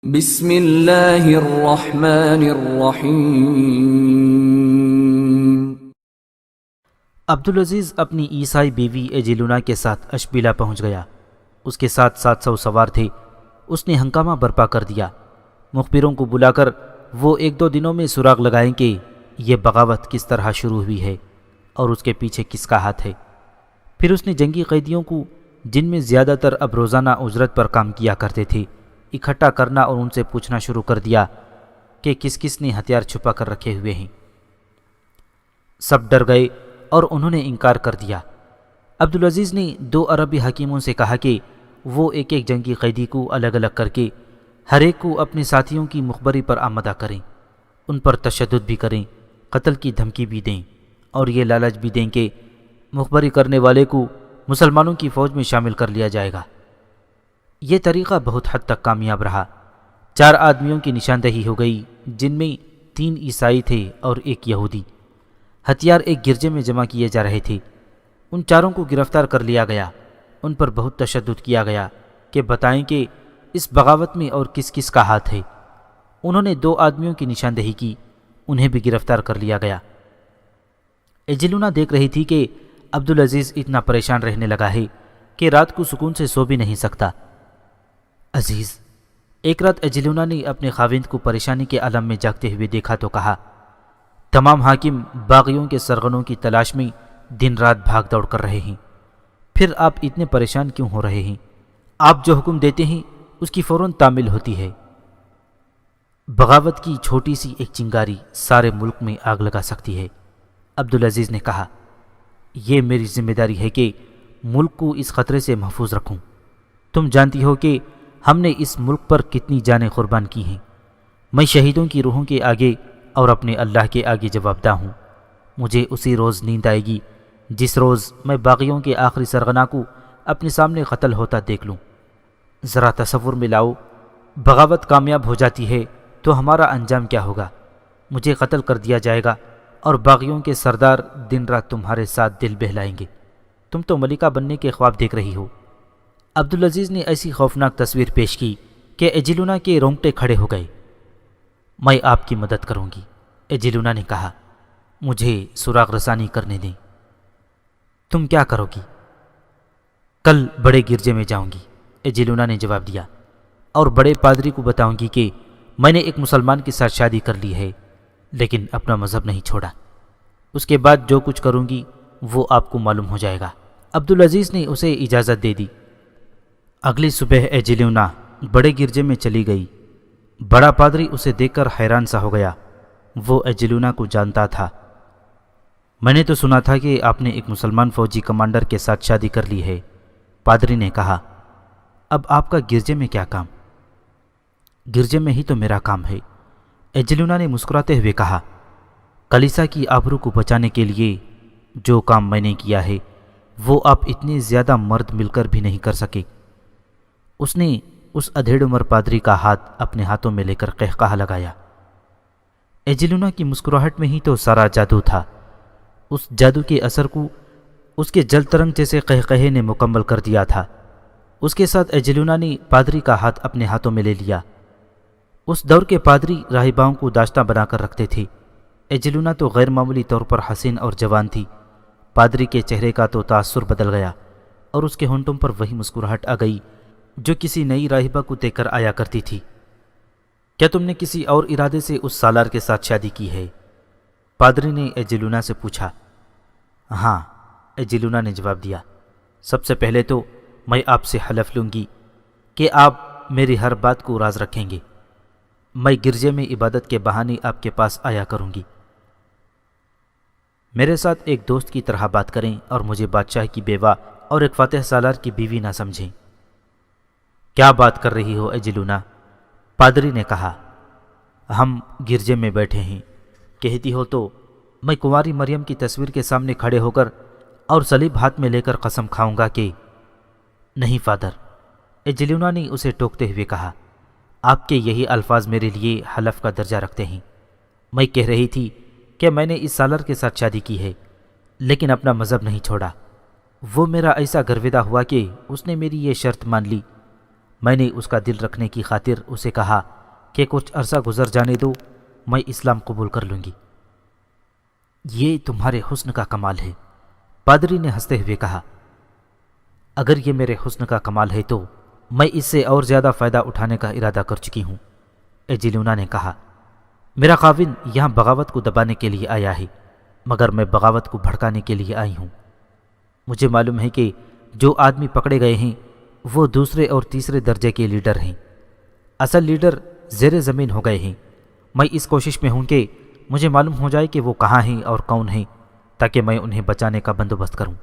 بسم اللہ الرحمن الرحیم۔ عبدالعزیز اپنی عیسائی بیوی ایجیلونا کے ساتھ اشبیلا پہنچ گیا۔ اس کے ساتھ 700 سوار تھے۔ اس نے ہنگامہ برپا کر دیا۔ مخبروں کو بلا کر وہ 1-2 دنوں میں سراغ لگائیں کہ یہ بغاوت کس طرح شروع ہوئی ہے اور اس کے پیچھے کس کا ہاتھ ہے۔ پھر اس نے جنگی قیدیوں کو، جن میں زیادہ تر اب روزانہ اجرت پر کام کیا کرتے تھے، اکٹھا کرنا اور ان سے پوچھنا شروع کر دیا کہ کس کس نے ہتھیار چھپا کر رکھے ہوئے ہیں۔ سب ڈر گئے اور انہوں نے انکار کر دیا۔ عبدالعزیز نے 2 عربی حکیموں سے کہا کہ وہ ایک ایک جنگی قیدی کو الگ الگ کر کے ہر ایک کو اپنے ساتھیوں کی مخبری پر آمادہ کریں، ان پر تشدد بھی کریں، قتل کی دھمکی بھی دیں اور یہ لالچ بھی دیں کہ مخبری کرنے والے کو مسلمانوں کی فوج میں شامل کر لیا جائے گا۔ یہ طریقہ بہت حد تک کامیاب رہا۔ 4 آدمیوں کی نشاندہی ہو گئی، جن میں 3 عیسائی تھے اور 1 یہودی۔ ہتھیار ایک گرجے میں جمع کیے جا رہے تھے۔ ان 4 کو گرفتار کر لیا گیا۔ ان پر بہت تشدد کیا گیا کہ بتائیں کہ اس بغاوت میں اور کس کس کا ہاتھ ہے۔ انہوں نے 2 آدمیوں کی نشاندہی کی، انہیں بھی گرفتار کر لیا گیا۔ ایجیلونا دیکھ رہی تھی کہ عبدالعزیز اتنا پریشان رہنے لگا ہے کہ رات کو سکون سے سو بھی نہیں سکتا۔ عزیز، ایک رات ایجیلونا نے اپنے خاوند کو پریشانی کے عالم میں جاگتے ہوئے دیکھا تو کہا، تمام حاکم باغیوں کے سرغنوں کی تلاش میں دن رات بھاگ دوڑ کر رہے ہیں، پھر آپ اتنے پریشان کیوں ہو رہے ہیں؟ آپ جو حکم دیتے ہیں اس کی فوراً تعمیل ہوتی ہے۔ بغاوت کی چھوٹی سی ایک چنگاری سارے ملک میں آگ لگا سکتی ہے۔ عبدالعزیز نے کہا، یہ میری ذمہ داری ہے کہ ملک کو اس خطرے سے محفوظ رکھوں۔ تم جانتی ہو کہ ہم نے اس ملک پر کتنی جانیں قربان کی ہیں۔ میں شہیدوں کی روحوں کے آگے اور اپنے اللہ کے آگے جواب دہ ہوں۔ مجھے اسی روز نیند آئے گی جس روز میں باغیوں کے آخری سرغنہ کو اپنے سامنے قتل ہوتا دیکھ لوں۔ ذرا تصور میں لاؤ، بغاوت کامیاب ہو جاتی ہے تو ہمارا انجام کیا ہوگا؟ مجھے قتل کر دیا جائے گا اور باغیوں کے سردار دن رات تمہارے ساتھ دل بہلائیں گے۔ تم تو ملکہ بننے کے خواب دیکھ رہی ہو۔ عبدالعزیز نے ایسی خوفناک تصویر پیش کی کہ ایجیلونا کے رونگٹے کھڑے ہو گئے۔ میں آپ کی مدد کروں گی، ایجیلونا نے کہا، مجھے سراغ رسانی کرنے دیں۔ تم کیا کرو گی؟ کل بڑے گرجے میں جاؤں گی، ایجیلونا نے جواب دیا، اور بڑے پادری کو بتاؤں گی کہ میں نے ایک مسلمان کے ساتھ شادی کر لی ہے لیکن اپنا مذہب نہیں چھوڑا۔ اس کے بعد جو کچھ کروں گی وہ آپ کو معلوم ہو جائے گا۔ عبدالعزیز نے اسے اجازت دے دی۔ اگلی صبح ایجیلونا بڑے گرجے میں چلی گئی۔ بڑا پادری اسے دیکھ کر حیران سا ہو گیا۔ وہ ایجیلونا کو جانتا تھا۔ میں نے تو سنا تھا کہ آپ نے ایک مسلمان فوجی کمانڈر کے ساتھ شادی کر لی ہے، پادری نے کہا۔ اب آپ کا گرجے میں کیا کام؟ گرجے میں ہی تو میرا کام ہے، ایجیلونا نے مسکراتے ہوئے کہا۔ کلیسا کی آبرو کو بچانے کے لیے جو کام میں نے کیا ہے وہ آپ اتنے زیادہ مرد مل کر بھی نہیں کر سکے۔ اس نے اس ادھیڑ عمر پادری کا ہاتھ اپنے ہاتھوں میں لے کر قہقہہ لگایا۔ ایجیلونا کی مسکراہٹ میں ہی تو سارا جادو تھا۔ اس جادو کے اثر کو اس کے جل ترنگ جیسے قہقہے نے مکمل کر دیا تھا۔ اس کے ساتھ ایجیلونا نے پادری کا ہاتھ اپنے ہاتھوں میں لے لیا۔ اس دور کے پادری راہباؤں کو داشتہ بنا کر رکھتے تھے۔ ایجیلونا تو غیر معمولی طور پر حسین اور جوان تھی۔ پادری کے چہرے کا تو تاثر بدل گیا اور اس کے ہونٹوں پر وہی مسکراہٹ آ گئی جو کسی نئی راہبہ کو دیکھ کر آیا کرتی تھی۔ کیا تم نے کسی اور ارادے سے اس سالار کے ساتھ شادی کی ہے؟ پادری نے ایجیلونا سے پوچھا۔ ہاں، ایجیلونا نے جواب دیا۔ سب سے پہلے تو میں آپ سے حلف لوں گی کہ آپ میری ہر بات کو راز رکھیں گے۔ میں گرجے میں عبادت کے بہانے آپ کے پاس آیا کروں گی۔ میرے ساتھ ایک دوست کی طرح بات کریں اور مجھے بادشاہ کی بیوہ اور ایک فاتح سالار کی بیوی نہ سمجھیں۔ کیا بات کر رہی ہو ایجیلونا؟ پادری نے کہا۔ ہم گرجے میں بیٹھے ہیں، کہتی ہو تو میں کنواری مریم کی تصویر کے سامنے کھڑے ہو کر اور صلیب ہاتھ میں لے کر قسم کھاؤں گا کہ نہیں فادر، ایجیلونا نے اسے ٹوکتے ہوئے کہا، آپ کے یہی الفاظ میرے لیے حلف کا درجہ رکھتے ہیں۔ میں کہہ رہی تھی کہ میں نے اس سالار کے ساتھ شادی کی ہے لیکن اپنا مذہب نہیں چھوڑا۔ وہ میرا ایسا گرویدہ ہوا کہ اس نے میری یہ شرط مان لی۔ میں نے اس کا دل رکھنے کی خاطر اسے کہا کہ کچھ عرصہ گزر جانے دو، میں اسلام قبول کر لوں گی۔ یہ تمہارے حسن کا کمال ہے، پادری نے ہنستے ہوئے کہا۔ اگر یہ میرے حسن کا کمال ہے تو میں اس سے اور زیادہ فائدہ اٹھانے کا ارادہ کر چکی ہوں، ایجلینا نے کہا۔ میرا خاوند یہاں بغاوت کو دبانے کے لیے آیا ہے، مگر میں بغاوت کو بھڑکانے کے لیے آئی ہوں۔ مجھے معلوم ہے کہ جو آدمی پکڑے گئے ہیں وہ دوسرے اور تیسرے درجے کے لیڈر ہیں، اصل لیڈر زیر زمین ہو گئے ہیں۔ میں اس کوشش میں ہوں کہ مجھے معلوم ہو جائے کہ وہ کہاں ہیں اور کون ہیں، تاکہ میں انہیں بچانے کا بندوبست کروں۔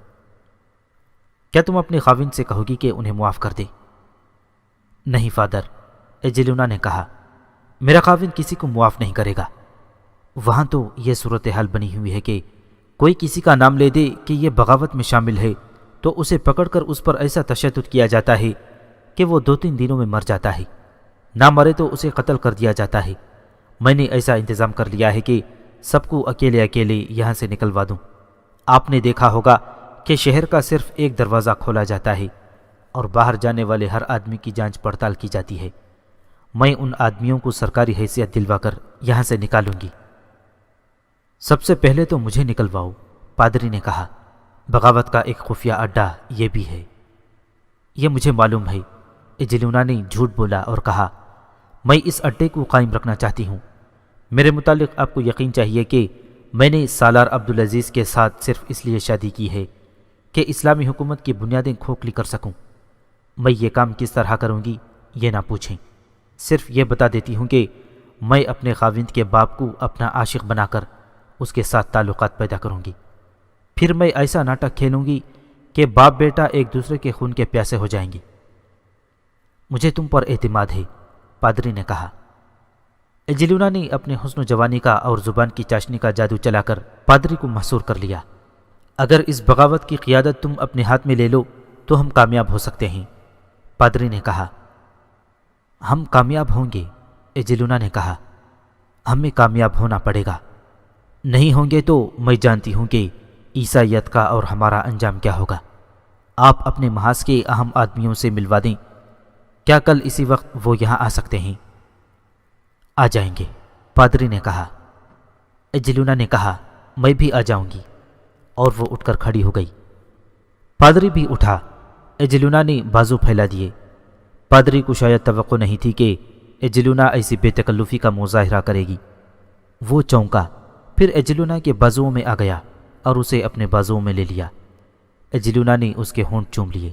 کیا تم اپنے خاوند سے کہو گی کہ انہیں معاف کر دے؟ نہیں فادر، ایجلینا نے کہا، میرا خاوند کسی کو معاف نہیں کرے گا۔ وہاں تو یہ صورتحال بنی ہوئی ہے کہ کوئی کسی کا نام لے دے کہ یہ بغاوت میں شامل ہے تو اسے پکڑ کر اس پر ایسا تشدد کیا جاتا ہے کہ وہ 2-3 دنوں میں مر جاتا ہے، نہ مرے تو اسے قتل کر دیا جاتا ہے۔ میں نے ایسا انتظام کر لیا ہے کہ سب کو اکیلے اکیلے یہاں سے نکلوا دوں۔ آپ نے دیکھا ہوگا کہ شہر کا صرف ایک دروازہ کھولا جاتا ہے اور باہر جانے والے ہر آدمی کی جانچ پڑتال کی جاتی ہے۔ میں ان آدمیوں کو سرکاری حیثیت دلوا کر یہاں سے نکالوں گی۔ سب سے پہلے تو مجھے نکلواؤ، پادری نے کہا۔ بغاوت کا ایک خفیہ اڈا یہ بھی ہے۔ یہ مجھے معلوم ہے، ایجلینا نے جھوٹ بولا اور کہا، میں اس اڈے کو قائم رکھنا چاہتی ہوں۔ میرے متعلق آپ کو یقین چاہیے کہ میں نے سالار عبدالعزیز کے ساتھ صرف اس لیے شادی کی ہے کہ اسلامی حکومت کی بنیادیں کھوکھلی کر سکوں۔ میں یہ کام کس طرح کروں گی یہ نہ پوچھیں، صرف یہ بتا دیتی ہوں کہ میں اپنے خاوند کے باپ کو اپنا عاشق بنا کر اس کے ساتھ تعلقات پیدا کروں گی۔ پھر میں ایسا ناٹک کھیلوں گی کہ باپ بیٹا ایک دوسرے کے خون کے پیاسے ہو جائیں گے۔ مجھے تم پر اعتماد ہے، پادری نے کہا۔ ایجلینا نے اپنے حسن و جوانی کا اور زبان کی چاشنی کا جادو چلا کر پادری کو محصور کر لیا۔ اگر اس بغاوت کی قیادت تم اپنے ہاتھ میں لے لو تو ہم کامیاب ہو سکتے ہیں، پادری نے کہا۔ ہم کامیاب ہوں گے، ایجلینا نے کہا۔ ہمیں کامیاب ہونا پڑے گا، نہیں ہوں گے تو میں جانتی ہوں کہ عیسائیت کا اور ہمارا انجام کیا ہوگا۔ آپ اپنے محاذ کے اہم آدمیوں سے ملوا دیں، کیا کل اسی وقت وہ یہاں آ سکتے ہیں؟ آ جائیں گے، پادری نے کہا۔ ایجلینا نے کہا، میں بھی آ جاؤں گی، اور وہ اٹھ کر کھڑی ہو گئی۔ پادری بھی اٹھا۔ ایجلینا نے بازو پھیلا دیے۔ پادری کو شاید توقع نہیں تھی کہ ایجلینا ایسی بے تکلفی کا مظاہرہ کرے گی۔ وہ چونکا، پھر ایجلینا کے بازوؤں میں آ گیا اور اسے اپنے بازوؤں میں لے لیا۔ ایجلینا نے اس کے ہونٹ چوم لیے۔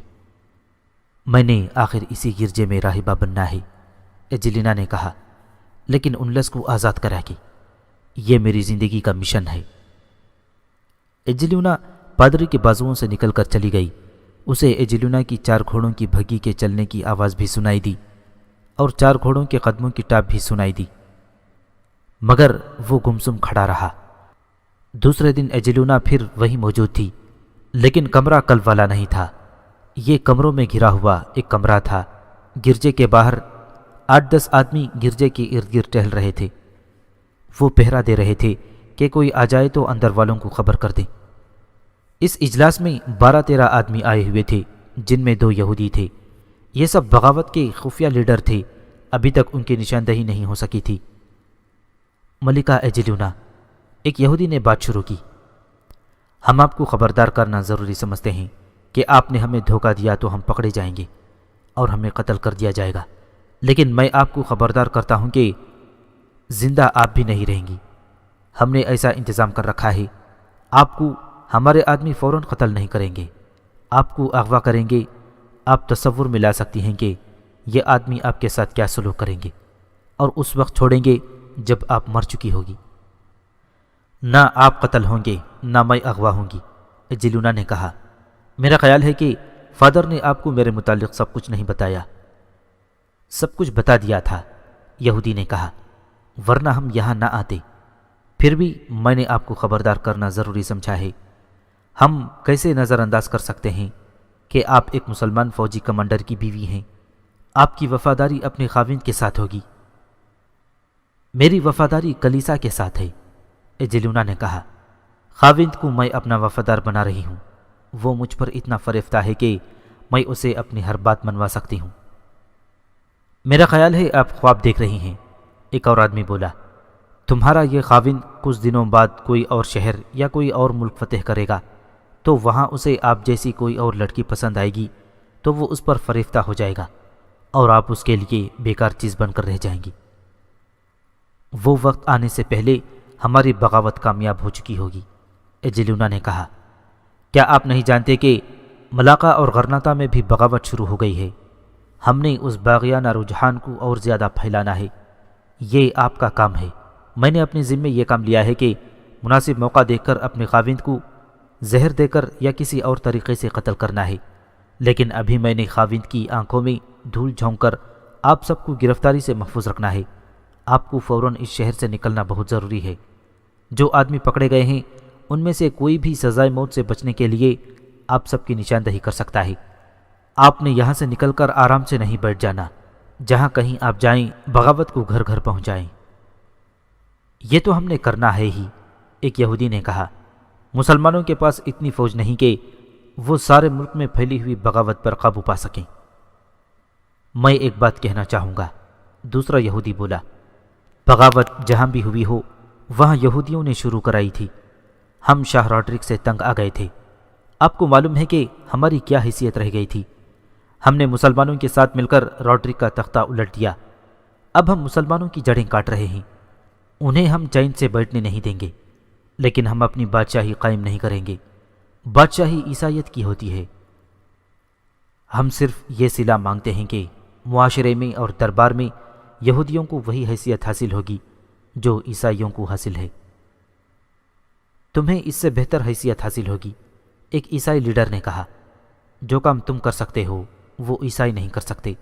میں نے آخر اسی گرجے میں راہبہ بننا ہے، ایجلینا نے کہا، لیکن انلس کو آزاد کرا کے۔ یہ میری زندگی کا مشن ہے۔ ایجلینا پادری کے بازوؤں سے نکل کر چلی گئی۔ اسے ایجلینا کی 4 گھوڑوں کی بھگی کے چلنے کی آواز بھی سنائی دی اور 4 گھوڑوں کے قدموں کی ٹاپ بھی سنائی دی، مگر وہ گمسم کھڑا رہا۔ دوسرے دن ایجلینا پھر وہی موجود تھی، لیکن کمرہ کل والا نہیں تھا۔ یہ کمروں میں گھرا ہوا ایک کمرہ تھا۔ گرجے کے باہر 8-10 آدمی گرجے کے ارد گرد ٹہل رہے تھے۔ وہ پہرا دے رہے تھے کہ کوئی آ جائے تو اندر والوں کو خبر کر دیں۔ اس اجلاس میں 12-13 آدمی آئے ہوئے تھے، جن میں 2 یہودی تھے۔ یہ سب بغاوت کے خفیہ لیڈر تھے، ابھی تک ان کی نشاندہی نہیں ہو سکی تھی۔ ملکہ ایجلینا، ایک یہودی نے بات شروع کی، ہم آپ کو خبردار کرنا ضروری سمجھتے ہیں کہ آپ نے ہمیں دھوکہ دیا تو ہم پکڑے جائیں گے اور ہمیں قتل کر دیا جائے گا، لیکن میں آپ کو خبردار کرتا ہوں کہ زندہ آپ بھی نہیں رہیں گی۔ ہم نے ایسا انتظام کر رکھا ہے، آپ کو ہمارے آدمی فوراً قتل نہیں کریں گے، آپ کو اغوا کریں گے۔ آپ تصور میں لا سکتی ہیں کہ یہ آدمی آپ کے ساتھ کیا سلوک کریں گے، اور اس وقت چھوڑیں گے جب آپ مر چکی ہوگی۔ نہ آپ قتل ہوں گے نہ میں اغوا ہوں گی، ایجلینا نے کہا۔ میرا خیال ہے کہ فادر نے آپ کو میرے متعلق سب کچھ نہیں بتایا۔ سب کچھ بتا دیا تھا، یہودی نے کہا، ورنہ ہم یہاں نہ آتے۔ پھر بھی میں نے آپ کو خبردار کرنا ضروری سمجھا ہے۔ ہم کیسے نظر انداز کر سکتے ہیں کہ آپ ایک مسلمان فوجی کمانڈر کی بیوی ہیں؟ آپ کی وفاداری اپنے خاوند کے ساتھ ہوگی۔ میری وفاداری کلیسا کے ساتھ ہے، ایجلینا نے کہا۔ خاوند کو میں اپنا وفادار بنا رہی ہوں، وہ مجھ پر اتنا فریفتہ ہے کہ میں اسے اپنی ہر بات منوا سکتی ہوں۔ میرا خیال ہے آپ خواب دیکھ رہی ہیں، ایک اور آدمی بولا۔ تمہارا یہ خاوند کچھ دنوں بعد کوئی اور شہر یا کوئی اور ملک فتح کرے گا تو وہاں اسے آپ جیسی کوئی اور لڑکی پسند آئے گی تو وہ اس پر فریفتہ ہو جائے گا اور آپ اس کے لیے بیکار چیز بن کر رہ جائیں گی۔ وہ وقت آنے سے پہلے ہماری بغاوت کامیاب ہو چکی ہوگی۔ ایجلینا نے کہا، کیا آپ نہیں جانتے کہ ملاقہ اور غرناطہ میں بھی بغاوت شروع ہو گئی ہے؟ ہم نے اس باغیانہ رجحان کو اور زیادہ پھیلانا ہے۔ یہ آپ کا کام ہے۔ میں نے اپنے ذمے یہ کام لیا ہے کہ مناسب موقع دیکھ کر اپنے خاوند کو زہر دے کر یا کسی اور طریقے سے قتل کرنا ہے، لیکن ابھی میں نے خاوند کی آنکھوں میں دھول جھونک کر آپ سب کو گرفتاری سے محفوظ رکھنا ہے۔ آپ کو فوراً اس شہر سے نکلنا بہت ضروری ہے۔ جو آدمی پکڑے گئے ہیں ان میں سے کوئی بھی سزائے موت سے بچنے کے لیے آپ سب کی نشاندہی کر سکتا ہے۔ آپ نے یہاں سے نکل کر آرام سے نہیں بیٹھ جانا، جہاں کہیں آپ جائیں بغاوت کو گھر گھر پہنچائیں۔ یہ تو ہم نے کرنا ہے ہی، ایک یہودی نے کہا۔ مسلمانوں کے پاس اتنی فوج نہیں کہ وہ سارے ملک میں پھیلی ہوئی بغاوت پر قابو پا سکیں۔ میں ایک بات کہنا چاہوں گا، دوسرا یہودی بولا۔ بغاوت جہاں بھی ہوئی ہو وہاں یہودیوں نے شروع کرائی تھی۔ ہم شاہ راڈرک سے تنگ آ گئے تھے۔ آپ کو معلوم ہے کہ ہماری کیا حیثیت رہ گئی تھی۔ ہم نے مسلمانوں کے ساتھ مل کر راڈرک کا تختہ الٹ دیا۔ اب ہم مسلمانوں کی جڑیں کاٹ رہے ہیں۔ انہیں ہم چین سے بیٹھنے نہیں دیں گے، لیکن ہم اپنی بادشاہی قائم نہیں کریں گے۔ بادشاہی عیسائیت کی ہوتی ہے۔ ہم صرف یہ صلہ مانگتے ہیں کہ معاشرے میں اور دربار میں یہودیوں کو وہی حیثیت حاصل ہوگی جو عیسائیوں کو حاصل ہے۔ تمہیں اس سے بہتر حیثیت حاصل ہوگی، ایک عیسائی لیڈر نے کہا۔ جو کام تم کر سکتے ہو وہ عیسائی نہیں کر سکتے۔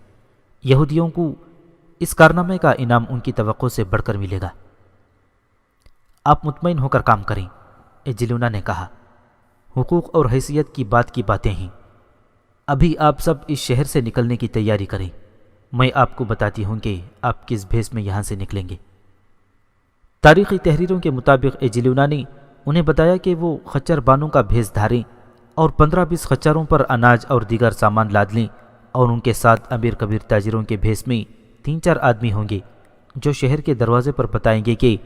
یہودیوں کو اس کارنامے کا انعام ان کی توقع سے بڑھ کر ملے گا۔ آپ مطمئن ہو کر کام کریں، ایجلینا نے کہا۔ حقوق اور حیثیت کی باتیں ہیں۔ ابھی آپ سب اس شہر سے نکلنے کی تیاری کریں۔ میں آپ کو بتاتی ہوں کہ آپ کس بھیس میں یہاں سے نکلیں گے۔ تاریخی تحریروں کے مطابق ایجلینا نے انہیں بتایا کہ وہ خچر بانوں کا بھیس دھاریں اور 15-20 خچروں پر اناج اور دیگر سامان لاد لیں، اور ان کے ساتھ امیر کبیر تاجروں کے بھیس میں 3-4 آدمی ہوں گے جو شہر کے دروازے پر بتائیں گے کہ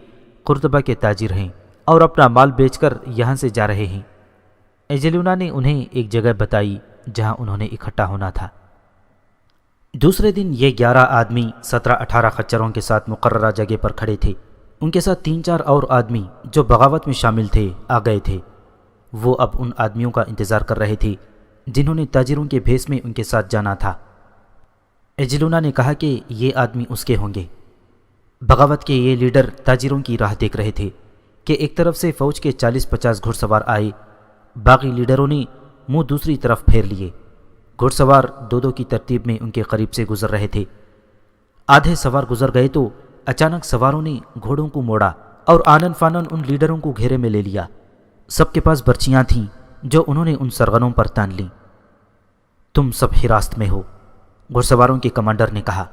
قرطبہ کے تاجر ہیں اور اپنا مال بیچ کر یہاں سے جا رہے ہیں۔ ایجلینا نے انہیں ایک جگہ بتائی جہاں انہوں نے اکٹھا ہونا تھا۔ دوسرے دن یہ 11 آدمی 17-18 خچروں کے ساتھ مقررہ جگہ پر کھڑے تھے۔ ان کے ساتھ 3-4 اور آدمی جو بغاوت میں شامل تھے آ گئے تھے۔ وہ اب ان آدمیوں کا انتظار کر رہے تھے جنہوں نے تاجروں کے بھیس میں ان کے ساتھ جانا تھا۔ ایجلینا نے کہا کہ یہ آدمی اس کے ہوں گے۔ بغاوت کے یہ لیڈر تاجروں کی راہ دیکھ رہے تھے کہ ایک طرف سے فوج کے 40-50 گھڑ سوار آئے، باقی لیڈروں نے منہ دوسری طرف پھیر لیے۔ گھڑ سوار 2-2 کی ترتیب میں ان کے قریب سے گزر رہے تھے۔ آدھے سوار گزر گئے تو اچانک سواروں نے گھوڑوں کو موڑا اور آنن فانن ان لیڈروں کو گھیرے میں لے لیا۔ سب کے پاس برچیاں تھیں جو انہوں نے ان سرغنوں پر تان لیں۔ تم سب حراست میں ہو، گھڑ سواروں کے کمانڈر نے کہا۔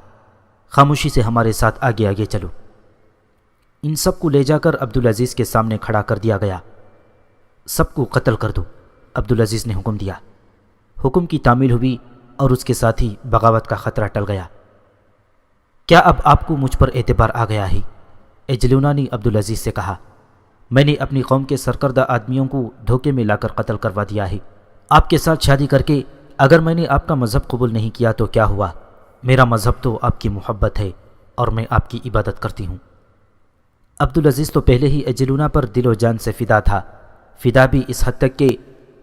خاموشی سے ہمارے ساتھ آگے آگے چلو۔ ان سب کو لے جا کر عبدالعزیز کے سامنے کھڑا کر دیا گیا۔ سب کو قتل کر دو، عبدالعزیز نے حکم دیا۔ حکم کی تعمیل ہوئی اور اس کے ساتھ ہی بغاوت کا خطرہ ٹل گیا۔ کیا اب آپ کو مجھ پر اعتبار آ گیا ہے؟ ایجلینا نے عبدالعزیز سے کہا۔ میں نے اپنی قوم کے سرکردہ آدمیوں کو دھوکے میں لا کر قتل کروا دیا ہے۔ آپ کے ساتھ شادی کر کے اگر میں نے آپ کا مذہب قبول نہیں کیا تو کیا ہوا؟ میرا مذہب تو آپ کی محبت ہے اور میں آپ کی عبادت کرتی ہوں۔ عبدالعزیز تو پہلے ہی ایجلینا پر دل و جان سے فدا تھا، فدا بھی اس حد تک کہ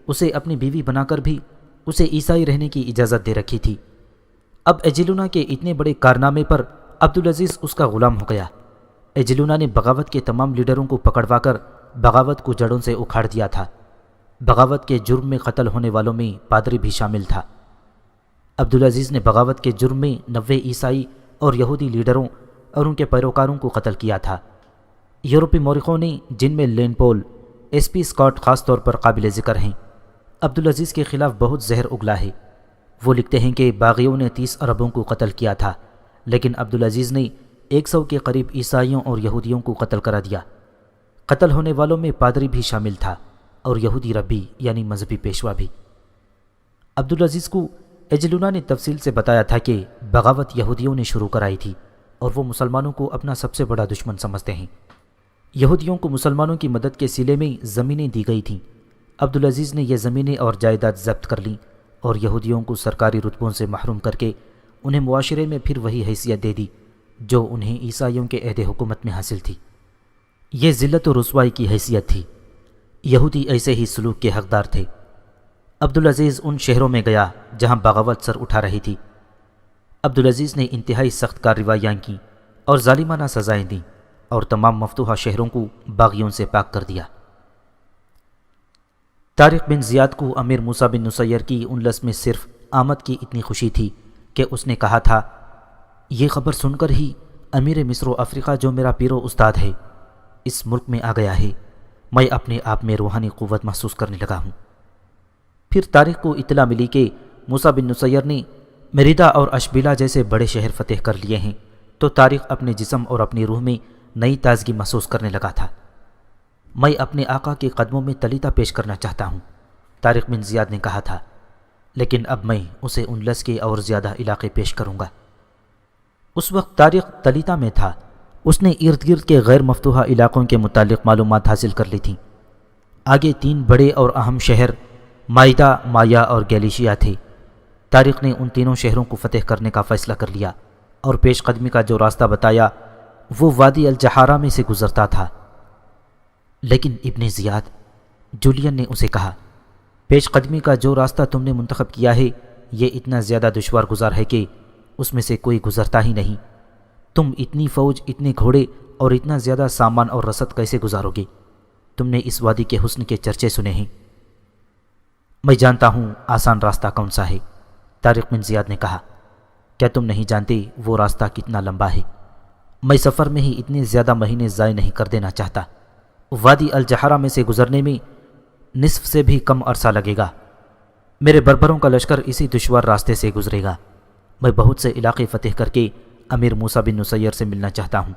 اسے اپنی بیوی بنا کر بھی اسے عیسائی رہنے کی اجازت دے رکھی تھی۔ اب ایجلینا کے اتنے بڑے کارنامے پر عبدالعزیز اس کا غلام ہو گیا۔ ایجلینا نے بغاوت کے تمام لیڈروں کو پکڑوا کر بغاوت کو جڑوں سے اکھاڑ دیا تھا۔ بغاوت کے جرم میں قتل ہونے والوں میں پادری بھی شامل تھا۔ عبدالعزیز نے بغاوت کے جرم میں 90 عیسائی اور یہودی لیڈروں اور ان کے پیروکاروں کو قتل کیا تھا۔ یورپی مورخوں نے، جن میں لین پول، ایس پی اسکاٹ خاص طور پر قابل ذکر ہیں، عبدالعزیز کے خلاف بہت زہر اگلا ہے۔ وہ لکھتے ہیں کہ باغیوں نے 30 عربوں کو قتل کیا تھا، لیکن عبدالعزیز نے 100 کے قریب عیسائیوں اور یہودیوں کو قتل کرا دیا۔ قتل ہونے والوں میں پادری بھی شامل تھا اور یہودی ربی یعنی مذہبی پیشوا بھی۔ عبدالعزیز کو ایجلونا نے تفصیل سے بتایا تھا کہ بغاوت یہودیوں نے شروع کرائی تھی اور وہ مسلمانوں کو اپنا سب سے بڑا دشمن سمجھتے ہیں۔ یہودیوں کو مسلمانوں کی مدد کے صلے میں زمینیں دی گئی تھیں۔ عبدالعزیز نے یہ زمینیں اور جائیداد ضبط کر لیں اور یہودیوں کو سرکاری رتبوں سے محروم کر کے انہیں معاشرے میں پھر وہی حیثیت دے دی جو انہیں عیسائیوں کے عہد حکومت میں حاصل تھی۔ یہ ذلت و رسوائی کی حیثیت تھی۔ یہودی ایسے ہی سلوک کے حقدار تھے۔ عبدالعزیز ان شہروں میں گیا جہاں بغاوت سر اٹھا رہی تھی۔ عبدالعزیز نے انتہائی سخت کارروائیاں کیں اور ظالمانہ سزائیں دیں اور تمام مفتوحہ شہروں کو باغیوں سے پاک کر دیا۔ طارق بن زیاد کو امیر موسیٰ بن نصیر کی انلس میں صرف آمد کی اتنی خوشی تھی کہ اس نے کہا تھا، یہ خبر سن کر ہی امیر مصر و افریقہ جو میرا پیر و استاد ہے اس ملک میں آ گیا ہے، میں اپنے آپ میں روحانی قوت محسوس کرنے لگا ہوں۔ پھر طارق کو اطلاع ملی کہ موسیٰ بن نصیر نے مریدہ اور اشبیلا جیسے بڑے شہر فتح کر لیے ہیں، تو طارق اپنے جسم اور اپنی روح میں نئی تازگی محسوس کرنے لگا تھا۔ میں اپنے آقا کے قدموں میں تلیتا پیش کرنا چاہتا ہوں، طارق بن زیاد نے کہا تھا، لیکن اب میں اسے انلس کے اور زیادہ علاقے پیش کروں گا۔ اس وقت طارق تلیتا میں تھا۔ اس نے ارد گرد کے غیر مفتوحہ علاقوں کے متعلق معلومات حاصل کر لی تھیں۔ آگے 3 بڑے اور اہم شہر مائدہ، مایا اور گیلیشیا تھے۔ طارق نے ان تینوں شہروں کو فتح کرنے کا فیصلہ کر لیا اور پیش قدمی کا جو راستہ بتایا وہ وادی الجحارہ میں سے گزرتا تھا۔ لیکن ابن زیاد، جولین نے اسے کہا، پیش قدمی کا جو راستہ تم نے منتخب کیا ہے یہ اتنا زیادہ دشوار گزار ہے کہ اس میں سے کوئی گزرتا ہی نہیں۔ تم اتنی فوج، اتنے گھوڑے اور اتنا زیادہ سامان اور رسد کیسے گزارو گے؟ تم نے اس وادی کے حسن کے چرچے سنے ہیں۔ میں جانتا ہوں آسان راستہ کون سا ہے، طارق بن زیاد نے کہا۔ کیا تم نہیں جانتے وہ راستہ کتنا لمبا ہے؟ میں سفر میں ہی اتنے زیادہ مہینے ضائع نہیں کر دینا چاہتا۔ وادی الجحارہ میں سے گزرنے میں نصف سے بھی کم عرصہ لگے گا۔ میرے بربروں کا لشکر اسی دشوار راستے سے گزرے گا۔ میں بہت سے علاقے فتح کر کے امیر موسیٰ بن نصیر سے ملنا چاہتا ہوں۔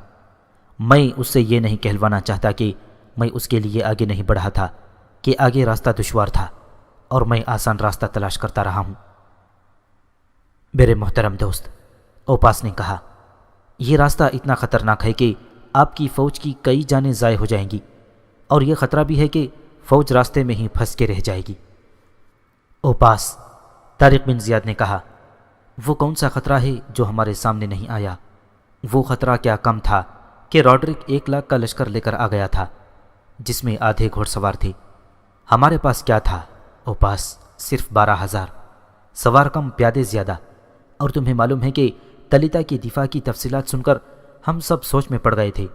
میں اس سے یہ نہیں کہلوانا چاہتا کہ میں اس کے لیے آگے نہیں بڑھا تھا کہ آگے راستہ دشوار تھا اور میں آسان راستہ تلاش کرتا رہا ہوں۔ میرے محترم دوست، اوپاس نے کہا، یہ راستہ اتنا خطرناک ہے کہ آپ کی فوج کی کئی جانیں ضائع ہو جائیں گی اور یہ خطرہ بھی ہے کہ فوج راستے میں ہی پھنس کے رہ جائے گی۔ اوپاس، طارق بن زیاد نے کہا، وہ کون سا خطرہ ہے جو ہمارے سامنے نہیں آیا؟ وہ خطرہ کیا کم تھا کہ راڈرک 1 لاکھ کا لشکر لے کر آ گیا تھا جس میں آدھے گھوڑ سوار تھے۔ ہمارے پاس کیا تھا اوپاس؟ صرف 12,000 سوار کم، پیادے زیادہ۔ اور تمہیں معلوم ہے کہ تلیتا کی دفاع کی تفصیلات سن کر ہم سب سوچ میں پڑ گئے تھے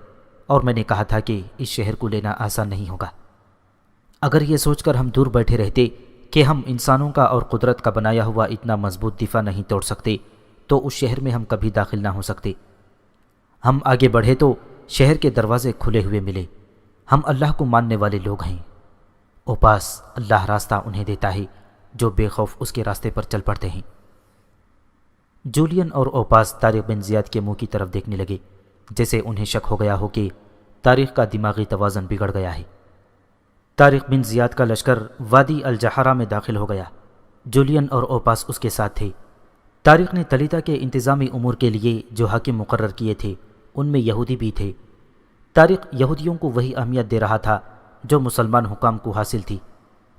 اور میں نے کہا تھا کہ اس شہر کو لینا آسان نہیں ہوگا۔ اگر یہ سوچ کر ہم دور بیٹھے رہتے کہ ہم انسانوں کا اور قدرت کا بنایا ہوا اتنا مضبوط دفاع نہیں توڑ سکتے تو اس شہر میں ہم کبھی داخل نہ ہو سکتے۔ ہم آگے بڑھے تو شہر کے دروازے کھلے ہوئے ملے۔ ہم اللہ کو ماننے والے لوگ ہیں اوپاس، اللہ راستہ انہیں دیتا ہے جو بے خوف اس کے راستے پر چل پڑتے ہیں۔ جولین اور اوپاس طارق بن زیاد کے منہ کی طرف دیکھنے لگے جیسے انہیں شک ہو گیا ہو کہ طارق کا دماغی توازن بگڑ گیا ہے۔ طارق بن زیاد کا لشکر وادی الجحارہ میں داخل ہو گیا۔ جولین اور اوپاس اس کے ساتھ تھے۔ طارق نے تلیتا کے انتظامی امور کے لیے جو حاکم مقرر کیے تھے ان میں یہودی بھی تھے۔ طارق یہودیوں کو وہی اہمیت دے رہا تھا جو مسلمان حکام کو حاصل تھی۔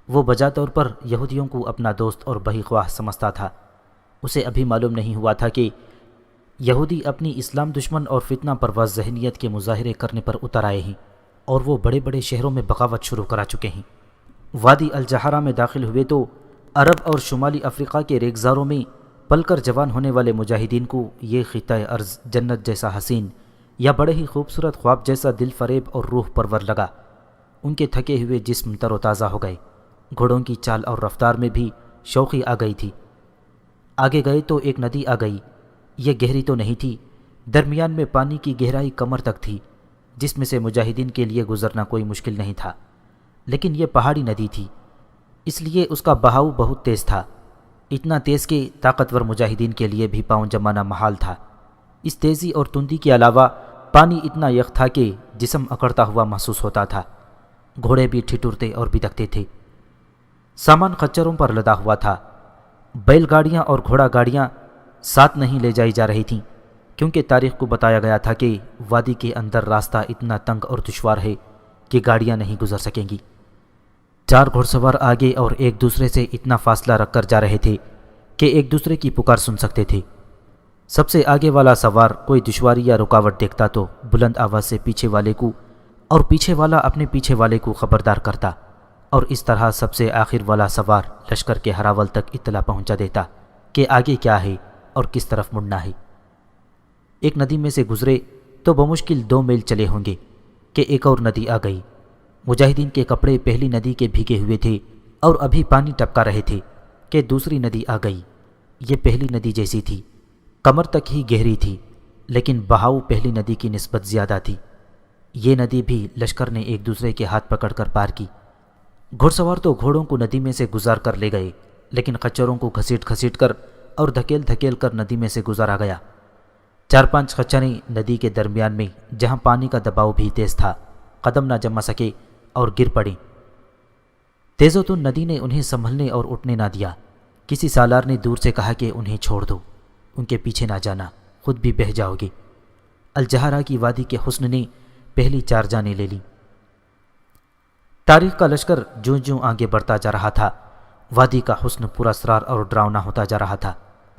وہ بجا طور پر یہودیوں کو اپنا دوست اور بہی خواہ سمجھتا تھا۔ اسے ابھی معلوم نہیں ہوا تھا کہ یہودی اپنی اسلام دشمن اور فتنہ پرواز ذہنیت کے مظاہرے کرنے پر اتر آئے ہیں اور وہ بڑے بڑے شہروں میں بغاوت شروع کرا چکے ہیں۔ وادی الجحارہ میں داخل ہوئے تو عرب اور شمالی افریقہ کے ریگزاروں میں پل کر جوان ہونے والے مجاہدین کو یہ خطہ ارض جنت جیسا حسین یا بڑے ہی خوبصورت خواب جیسا دل فریب اور روح پرور لگا۔ ان کے تھکے ہوئے جسم تر و تازہ ہو گئے۔ گھوڑوں کی چال اور رفتار میں بھی شوخی آ گئی تھی۔ آگے گئے تو ایک ندی آ گئی۔ یہ گہری تو نہیں تھی، درمیان میں پانی کی گہرائی کمر تک تھی جس میں سے مجاہدین کے لیے گزرنا کوئی مشکل نہیں تھا، لیکن یہ پہاڑی ندی تھی اس لیے اس کا بہاؤ بہت تیز تھا، اتنا تیز کہ طاقتور مجاہدین کے لیے بھی پاؤں جمانا محال تھا۔ اس تیزی اور تندی کے علاوہ پانی اتنا یخ تھا کہ جسم اکڑتا ہوا محسوس ہوتا تھا۔ گھوڑے بھی ٹھٹرتے اور بدکتے تھے۔ سامان خچروں پر لدا ہوا تھا۔ بیل گاڑیاں اور گھوڑا گاڑیاں ساتھ نہیں لے جائی جا رہی تھیں، کیونکہ تاریخ کو بتایا گیا تھا کہ وادی کے اندر راستہ اتنا تنگ اور دشوار ہے کہ گاڑیاں نہیں گزر سکیں گی۔ 4 گھوڑ سوار آگے اور ایک دوسرے سے اتنا فاصلہ رکھ کر جا رہے تھے کہ ایک دوسرے کی پکار سن سکتے تھے۔ سب سے آگے والا سوار کوئی دشواری یا رکاوٹ دیکھتا تو بلند آواز سے پیچھے والے کو، اور پیچھے والا اپنے پیچھے والے کو خبردار کرتا، اور اس طرح سب سے آخر والا سوار لشکر کے ہراول تک اطلاع پہنچا دیتا کہ آگے کیا ہے اور کس طرف مڑنا ہے۔ ایک ندی میں سے گزرے تو بمشکل 2 میل چلے ہوں گے کہ ایک اور ندی آ گئی۔ مجاہدین کے کپڑے پہلی ندی کے بھیگے ہوئے تھے اور ابھی پانی ٹپکا رہے تھے کہ دوسری ندی آ گئی۔ یہ پہلی ندی جیسی تھی، کمر تک ہی گہری تھی، لیکن بہاؤ پہلی ندی کی نسبت زیادہ تھی۔ یہ ندی بھی لشکر نے ایک دوسرے کے ہاتھ پکڑ کر پار کی۔ گھوڑ سوار تو گھوڑوں کو ندی میں سے گزار کر لے گئے، لیکن خچروں کو گھسیٹ گھسیٹ کر اور دھکیل دھکیل کر ندی میں سے گزارا گیا۔ 4-5 خچریں ندی کے درمیان میں، جہاں پانی کا دباؤ بھی تیز تھا، قدم نہ جما سکے اور گر پڑیں۔ تیزوتن ندی نے انہیں سنبھلنے اور اٹھنے نہ دیا۔ کسی سالار نے دور سے کہا کہ انہیں چھوڑ دو، ان کے پیچھے نہ جانا، خود بھی بہہ جاؤ گے۔ الجہرہ کی وادی کے حسن نے پہلی 4 جانیں لے لیں۔ تاریخ کا لشکر جوں جوں آگے بڑھتا جا رہا تھا، وادی کا حسن پورا اسرار اور ڈراؤنا ہوتا جا رہا تھا۔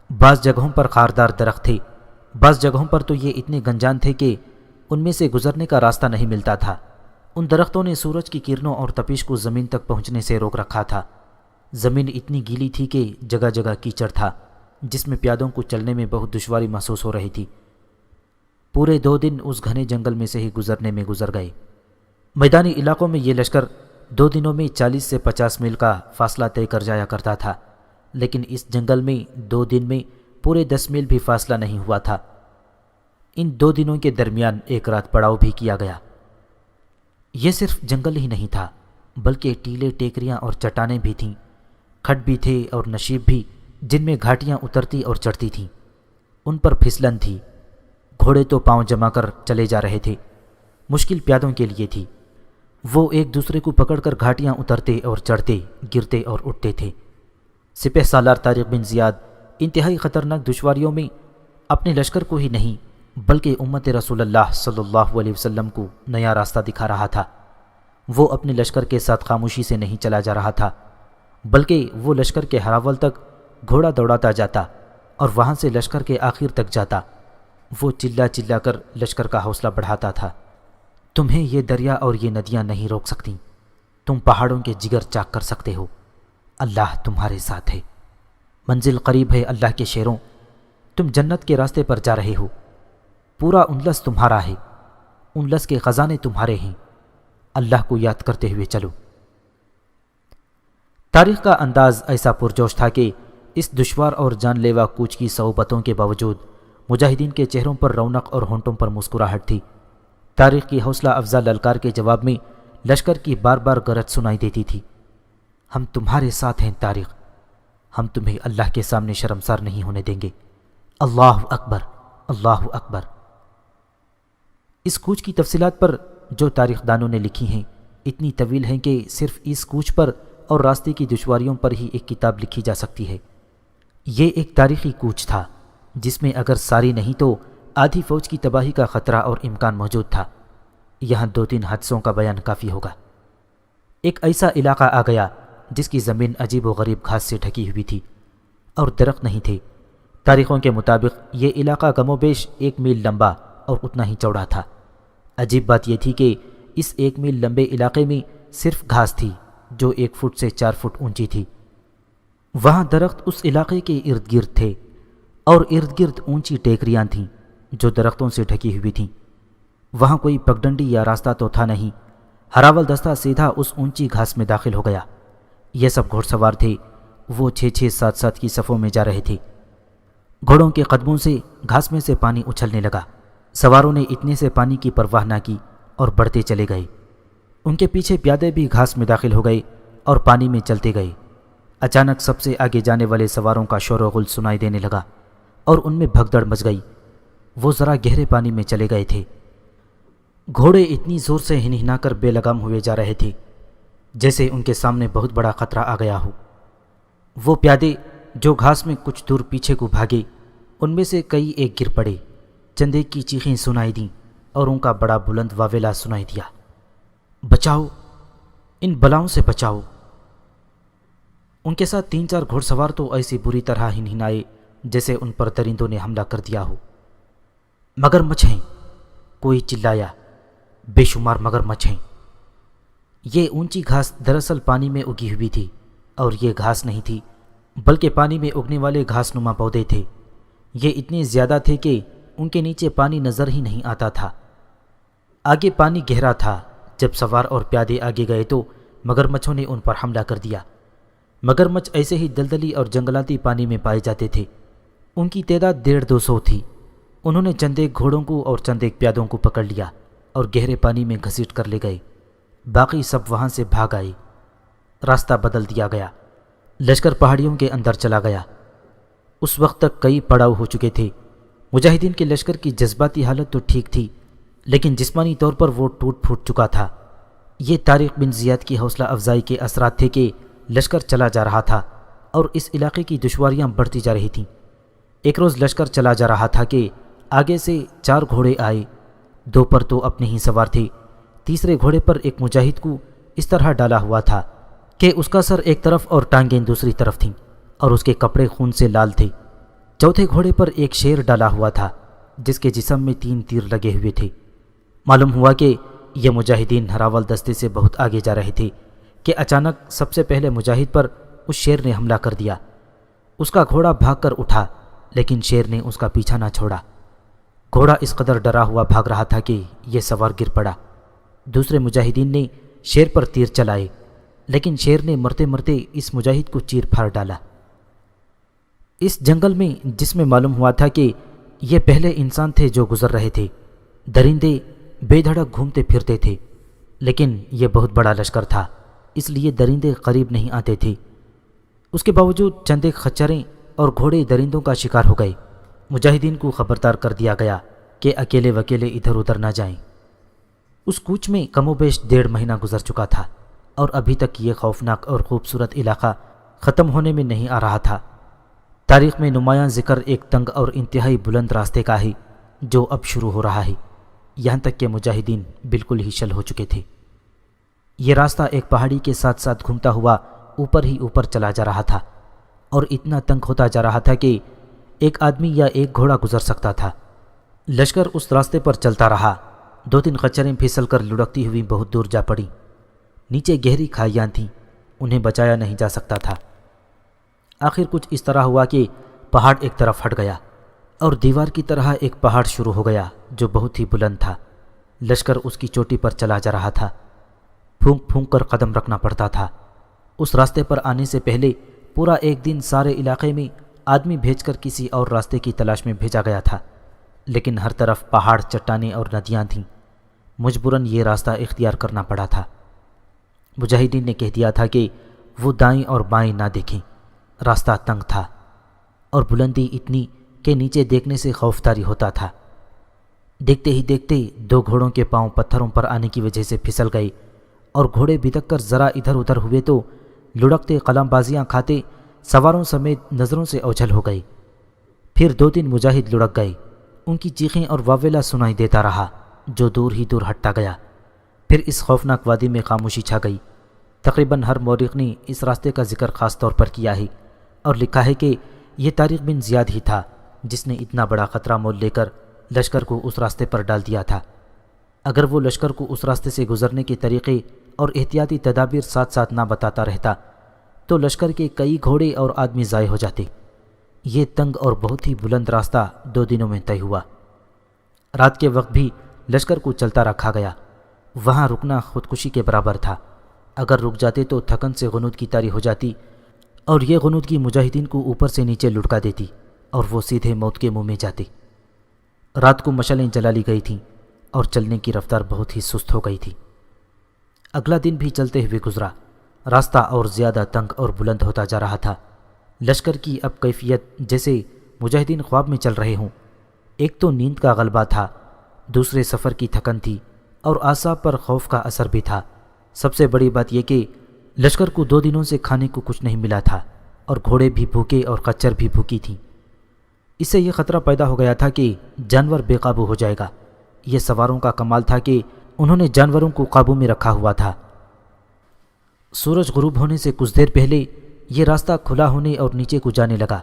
بعض جگہوں پر خاردار درخت تھے، بعض جگہوں پر تو یہ اتنے گنجان تھے کہ ان میں سے گزرنے کا راستہ نہیں ملتا تھا۔ ان درختوں نے سورج کی کرنوں اور تپش کو زمین تک پہنچنے سے روک رکھا تھا۔ زمین اتنی گیلی تھی کہ جگہ جگہ کیچڑ تھا، جس میں پیادوں کو چلنے میں بہت دشواری محسوس ہو رہی تھی۔ پورے 2 دن اس گھنے جنگل میں سے ہی گزرنے میں گزر گئے۔ میدانی علاقوں میں یہ لشکر 2 دنوں میں 40 سے 50 میل کا فاصلہ طے کر جایا کرتا تھا، لیکن اس جنگل میں 2 دن میں پورے 10 میل بھی فاصلہ نہیں ہوا تھا۔ ان 2 دنوں کے درمیان ایک رات پڑاؤ بھی کیا گیا۔ یہ صرف جنگل ہی نہیں تھا، بلکہ ٹیلے ٹیکریاں اور چٹانیں بھی تھیں، کھڈ بھی تھے اور نشیب بھی، جن میں گھاٹیاں اترتی اور چڑھتی تھیں۔ ان پر پھسلن تھی، گھوڑے تو پاؤں جما کر چلے جا رہے تھے۔ مشکل پیادوں کے لیے تھی، وہ ایک دوسرے کو پکڑ کر گھاٹیاں اترتے اور چڑھتے، گرتے اور اٹھتے تھے۔ سپہ سالار طارق بن زیاد انتہائی خطرناک دشواریوں میں اپنے لشکر کو ہی نہیں بلکہ امت رسول اللہ صلی اللہ علیہ وسلم کو نیا راستہ دکھا رہا تھا۔ وہ اپنے لشکر کے ساتھ خاموشی سے نہیں چلا جا رہا تھا، بلکہ وہ لشکر کے ہراول تک گھوڑا دوڑاتا جاتا اور وہاں سے لشکر کے آخر تک جاتا۔ وہ چلا چلا کر لشکر کا حوصلہ بڑھاتا تھا، تمہیں یہ دریا اور یہ ندیاں نہیں روک سکتیں، تم پہاڑوں کے جگر چاک کر سکتے ہو، اللہ تمہارے ساتھ ہے، منزل قریب ہے اللہ کے شیروں، تم جنت کے راستے پر جا رہے ہو، پورا انلس تمہارا ہے، انلس کے خزانے تمہارے ہیں، اللہ کو یاد کرتے ہوئے چلو۔ تاریخ کا انداز ایسا پرجوش تھا کہ اس دشوار اور جان لیوا کوچ کی صعوبتوں کے باوجود مجاہدین کے چہروں پر رونق اور ہونٹوں پر مسکراہٹ تھی۔ تاریخ کی حوصلہ افزا للکار کے جواب میں لشکر کی بار بار گرج سنائی دیتی تھی، ہم تمہارے ساتھ ہیں تاریخ، ہم تمہیں اللہ کے سامنے شرمسار نہیں ہونے دیں گے، اللہ اکبر، اللہ اکبر۔ اس کوچ کی تفصیلات پر جو تاریخ دانوں نے لکھی ہیں اتنی طویل ہیں کہ صرف اس کوچ پر اور راستے کی دشواریوں پر ہی ایک کتاب لکھی جا سکتی ہے۔ یہ ایک تاریخی کوچ تھا جس میں اگر ساری نہیں تو آدھی فوج کی تباہی کا خطرہ اور امکان موجود تھا۔ یہاں 2-3 حادثوں کا بیان کافی ہوگا۔ ایک ایسا علاقہ آ گیا جس کی زمین عجیب و غریب گھاس سے ڈھکی ہوئی تھی اور درخت نہیں تھے۔ تاریخوں کے مطابق یہ علاقہ کم و بیش 1 میل لمبا اور اتنا ہی چوڑا تھا۔ عجیب بات یہ تھی کہ اس 1 میل لمبے علاقے میں صرف گھاس تھی جو 1 فٹ سے 4 فٹ اونچی تھی۔ وہاں درخت اس علاقے کے ارد گرد تھے اور ارد گرد اونچی ٹیکریاں تھیں جو درختوں سے ڈھکی ہوئی تھیں۔ وہاں کوئی پگڈنڈی یا راستہ تو تھا نہیں، ہراول دستہ سیدھا اس اونچی گھاس میں داخل ہو گیا۔ یہ سب گھوڑ سوار تھے، وہ 6-6 7-7 کی صفوں میں جا رہے تھے۔ گھوڑوں کے قدموں سے گھاس میں سے پانی اچھلنے لگا۔ سواروں نے اتنے سے پانی کی پرواہ نہ کی اور بڑھتے چلے گئے۔ ان کے پیچھے پیادے بھی گھاس میں داخل ہو گئے اور پانی میں چلتے گئے۔ اچانک سب سے آگے جانے والے سواروں کا شور و غل سنائی دینے لگا اور ان میں بھگدڑ مچ گئی۔ وہ ذرا گہرے پانی میں چلے گئے تھے۔ گھوڑے اتنی زور سے ہنہنا کر بے لگام ہوئے جا رہے تھے جیسے ان کے سامنے بہت بڑا خطرہ آ گیا ہو۔ وہ پیادے جو گھاس میں کچھ دور پیچھے کو بھاگے، ان میں سے کئی ایک گر پڑے۔ چند ایک کی چیخیں سنائی دیں اور ان کا بڑا بلند واویلا سنائی دیا، بچاؤ، ان بلاؤں سے بچاؤ۔ ان کے ساتھ 3-4 گھوڑ سوار تو ایسی بری طرح ہنہنائے جیسے ان پر درندوں نے حملہ کر دیا ہو۔ مگر مچھ ہیں، کوئی چلایا، بے شمار مگر مچھ ہیں۔ یہ اونچی گھاس دراصل پانی میں اگی ہوئی تھی، اور یہ گھاس نہیں تھی بلکہ پانی میں اگنے والے گھاس نما پودے تھے۔ یہ اتنے زیادہ تھے کہ ان کے نیچے پانی نظر ہی نہیں آتا تھا۔ آگے پانی گہرا تھا۔ جب سوار اور پیادے آگے گئے تو مگرمچھوں نے ان پر حملہ کر دیا۔ مگرمچھ ایسے ہی دلدلی اور جنگلاتی پانی میں پائے جاتے تھے۔ ان کی تعداد 150-200 تھی۔ انہوں نے چند ایک گھوڑوں کو اور چند ایک پیادوں کو پکڑ لیا اور گہرے پانی میں گھسیٹ کر لے گئے۔ باقی سب وہاں سے بھاگ آئے۔ راستہ بدل دیا گیا۔ لشکر پہاڑیوں کے اندر چلا گیا۔ اس وقت تک کئی پڑاؤ ہو چکے تھے۔ مجاہدین کے لشکر کی جذباتی حالت تو ٹھیک تھی، لیکن جسمانی طور پر وہ ٹوٹ پھوٹ چکا تھا۔ یہ طارق بن زیاد کی حوصلہ افزائی کے اثرات تھے کہ لشکر چلا جا رہا تھا اور اس علاقے کی دشواریاں بڑھتی جا رہی تھیں۔ ایک روز لشکر چلا جا رہا تھا کہ آگے سے 4 گھوڑے آئے۔ 2 پر تو اپنے ہی سوار تھے۔ تیسرے گھوڑے پر ایک مجاہد کو اس طرح ڈالا ہوا تھا کہ اس کا سر ایک طرف اور ٹانگیں دوسری طرف تھیں، اور اس کے کپڑے خون سے لال تھے۔ چوتھے گھوڑے پر ایک شیر ڈالا ہوا تھا جس کے جسم میں 3 تیر لگے ہوئے تھے۔ معلوم ہوا کہ یہ مجاہدین ہراول دستے سے بہت آگے جا رہے تھے کہ اچانک سب سے پہلے مجاہد پر اس شیر نے حملہ کر دیا۔ اس کا گھوڑا بھاگ کر اٹھا، لیکن شیر نے اس کا پیچھا نہ چھوڑا۔ گھوڑا اس قدر ڈرا ہوا بھاگ رہا تھا کہ یہ سوار گر پڑا۔ دوسرے مجاہدین نے شیر پر تیر چلائے، لیکن شیر نے مرتے مرتے اس مجاہد کو چیر پھاڑ ڈالا۔ اس جنگل میں جس میں معلوم ہوا تھا کہ یہ پہلے انسان تھے جو گزر رہے تھے، درندے بے دھڑک گھومتے پھرتے تھے، لیکن یہ بہت بڑا لشکر تھا، اس لیے درندے قریب نہیں آتے تھے۔ اس کے باوجود چند ایک خچریں اور گھوڑے درندوں کا شکار ہو گئے۔ مجاہدین کو خبردار کر دیا گیا کہ اکیلے وکیلے ادھر ادھر نہ جائیں۔ اس کوچ میں کم و بیش 1.5 مہینہ گزر چکا تھا، اور ابھی تک یہ خوفناک اور خوبصورت علاقہ ختم ہونے میں نہیں آ رہا تھا۔ تاریخ میں نمایاں ذکر ایک تنگ اور انتہائی بلند راستے کا ہے جو اب شروع ہو رہا ہے، یہاں تک کہ مجاہدین بالکل ہی شل ہو چکے تھے۔ یہ راستہ ایک پہاڑی کے ساتھ ساتھ گھومتا ہوا اوپر ہی اوپر چلا جا رہا تھا، اور اتنا تنگ ہوتا جا رہا تھا کہ ایک آدمی یا ایک گھوڑا گزر سکتا تھا۔ لشکر اس راستے پر چلتا رہا۔ 2-3 خچریں پھسل کر لڑکتی ہوئی بہت دور جا پڑیں۔ نیچے گہری کھائیاں تھیں، انہیں بچایا نہیں جا سکتا تھا۔ آخر کچھ اس طرح ہوا کہ پہاڑ ایک طرف ہٹ گیا اور دیوار کی طرح ایک پہاڑ شروع ہو گیا جو بہت ہی بلند تھا۔ لشکر اس کی چوٹی پر چلا جا رہا تھا۔ پھونک پھونک کر قدم رکھنا پڑتا تھا۔ اس راستے پر آنے سے پہلے پورا ایک دن سارے علاقے میں آدمی بھیج کر کسی اور راستے کی تلاش میں بھیجا گیا تھا، لیکن ہر طرف پہاڑ، چٹانیں اور ندیاں تھیں۔ مجبوراً یہ راستہ اختیار کرنا پڑا تھا۔ مجاہدین نے کہہ دیا تھا کہ وہ دائیں اور بائیں نہ دیکھیں۔ راستہ تنگ تھا اور بلندی اتنی کہ نیچے دیکھنے سے خوفداری ہوتا تھا۔ دیکھتے ہی دیکھتے 2 گھوڑوں کے پاؤں پتھروں پر آنے کی وجہ سے پھسل گئے، اور گھوڑے بھدک کر ذرا ادھر ادھر ہوئے تو لڑکتے قلم بازیاں کھاتے سواروں سمیت نظروں سے اوجھل ہو گئے۔ پھر 2-3 مجاہد لڑک گئے۔ ان کی چیخیں اور واویلا سنائی دیتا رہا جو دور ہی دور ہٹتا گیا۔ پھر اس خوفناک وادی میں خاموشی چھا گئی۔ تقریباً ہر مورخ نے اس راستے کا ذکر خاص طور پر کیا ہے اور لکھا ہے کہ یہ طارق بن زیاد ہی تھا جس نے اتنا بڑا خطرہ مول لے کر لشکر کو اس راستے پر ڈال دیا تھا۔ اگر وہ لشکر کو اس راستے سے گزرنے کے طریقے اور احتیاطی تدابیر ساتھ ساتھ نہ بتاتا رہتا تو لشکر کے کئی گھوڑے اور آدمی ضائع ہو جاتے۔ یہ تنگ اور بہت ہی بلند راستہ 2 دنوں میں طے ہوا۔ رات کے وقت بھی لشکر کو چلتا رکھا گیا۔ وہاں رکنا خودکشی کے برابر تھا۔ اگر رک جاتے تو تھکن سے غنودگی طاری ہو جاتی، اور یہ غنودگی مجاہدین کو اوپر سے نیچے لٹکا دیتی اور وہ سیدھے موت کے منہ میں جاتے۔ رات کو مشعلیں جلا لی گئی تھیں اور چلنے کی رفتار بہت ہی سست ہو گئی تھی۔ اگلا دن بھی چلتے ہوئے گزرا۔ راستہ اور زیادہ تنگ اور بلند ہوتا جا رہا تھا۔ لشکر کی اب کیفیت جیسے مجاہدین خواب میں چل رہے ہوں۔ ایک تو نیند کا غلبہ تھا، دوسرے سفر کی تھکن تھی، اور اعصاب پر خوف کا اثر بھی تھا۔ سب سے بڑی بات یہ کہ لشکر کو 2 دنوں سے کھانے کو کچھ نہیں ملا تھا اور گھوڑے بھی بھوکے اور خچر بھی بھوکی تھیں۔ اس سے یہ خطرہ پیدا ہو گیا تھا کہ جانور بے قابو ہو جائے گا۔ یہ سواروں کا کمال تھا کہ انہوں نے جانوروں کو قابو میں رکھا ہوا تھا۔ سورج غروب ہونے سے کچھ دیر پہلے یہ راستہ کھلا ہونے اور نیچے کو جانے لگا